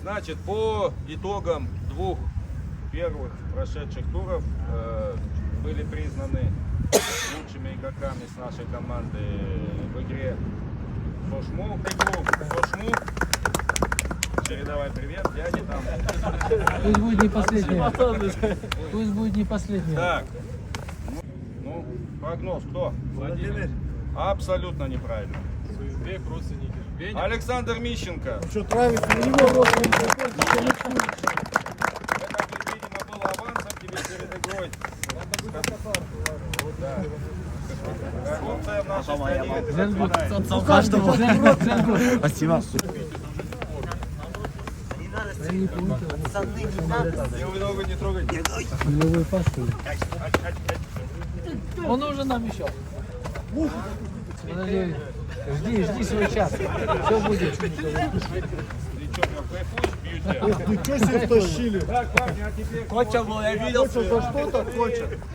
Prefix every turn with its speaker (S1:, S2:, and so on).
S1: Значит, по итогам двух первых прошедших туров были признаны лучшими игроками с нашей команды в игре Сошму. Сошму. Передавай привет, дяде там.
S2: Пусть будет не последняя. Пусть будет не последняя.
S1: Так, ну, прогноз кто?
S3: Владимир.
S1: Абсолютно неправильно.
S3: Две родственники. Веня.
S1: Александр Мищенко.
S4: Что, травится на него родственники?
S1: Это, видимо, было авансом тебе перед игрой. Да. Коррупция в нашей стране.
S4: Спасибо.
S1: Его не трогай.
S2: Нулевой пас, что ли? Он нужен нам еще. Подожди, жди свой час. Все будет.
S1: Ты что, кайфуешь, бьют тебя?
S4: Ух ты, что себе втащили?
S1: Так, парни, а теперь...
S3: Коча был, я видел.
S4: Коча за что-то, Коча?